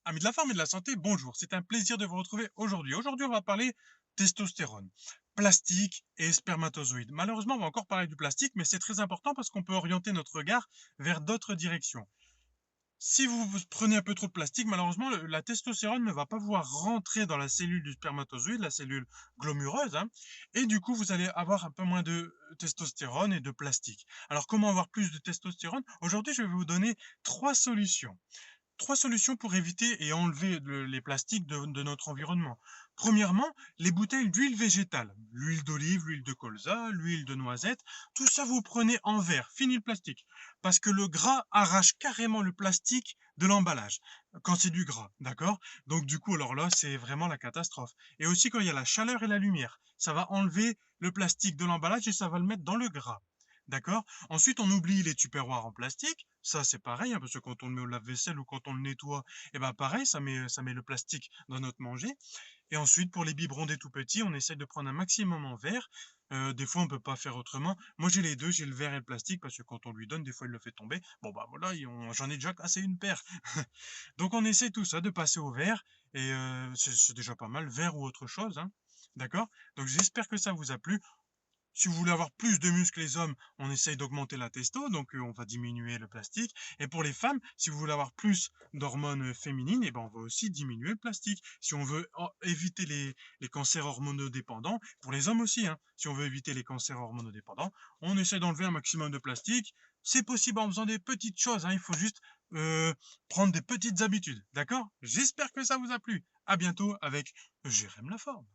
Amis de la forme et de la santé, bonjour. C'est un plaisir de vous retrouver aujourd'hui. Aujourd'hui, on va parler testostérone, plastique et spermatozoïdes. Malheureusement, on va encore parler du plastique, mais c'est très important parce qu'on peut orienter notre regard vers d'autres directions. Si vous prenez un peu trop de plastique, malheureusement, la testostérone ne va pas pouvoir rentrer dans la cellule du spermatozoïde, la cellule glomureuse, hein, et du coup, vous allez avoir un peu moins de testostérone et de plastique. Alors, comment avoir plus de testostérone? Aujourd'hui, je vais vous donner trois solutions. Trois solutions pour éviter et enlever les plastiques de notre environnement. Premièrement, les bouteilles d'huile végétale, l'huile d'olive, l'huile de colza, l'huile de noisette, tout ça vous prenez en verre, fini le plastique. Parce que le gras arrache carrément le plastique de l'emballage, quand c'est du gras, d'accord? Donc du coup, alors là, c'est vraiment la catastrophe. Et aussi quand il y a la chaleur et la lumière, ça va enlever le plastique de l'emballage et ça va le mettre dans le gras. D'accord? Ensuite, on oublie les tupperwares en plastique. Ça, c'est pareil, hein, parce que quand on le met au lave-vaisselle ou quand on le nettoie, eh ben pareil, ça met le plastique dans notre manger. Et ensuite, pour les biberons des tout petits, on essaie de prendre un maximum en verre. Des fois, on peut pas faire autrement. Moi, j'ai les deux, j'ai le verre et le plastique, parce que quand on lui donne, des fois, il le fait tomber. Bon, bah voilà, j'en ai déjà cassé une paire. Donc, on essaie tout ça, de passer au verre. Et c'est déjà pas mal, verre ou autre chose, hein. D'accord? Donc, j'espère que ça vous a plu. Si vous voulez avoir plus de muscles les hommes, on essaye d'augmenter la testo, donc on va diminuer le plastique. Et pour les femmes, si vous voulez avoir plus d'hormones féminines, et ben on va aussi diminuer le plastique. Si on veut éviter les cancers hormonodépendants, pour les hommes aussi, hein, si on veut éviter les cancers hormonodépendants, on essaie d'enlever un maximum de plastique. C'est possible en faisant des petites choses, hein, il faut juste euh, prendre des petites habitudes, d'accord? J'espère que ça vous a plu. À bientôt avec Jérém Laforme.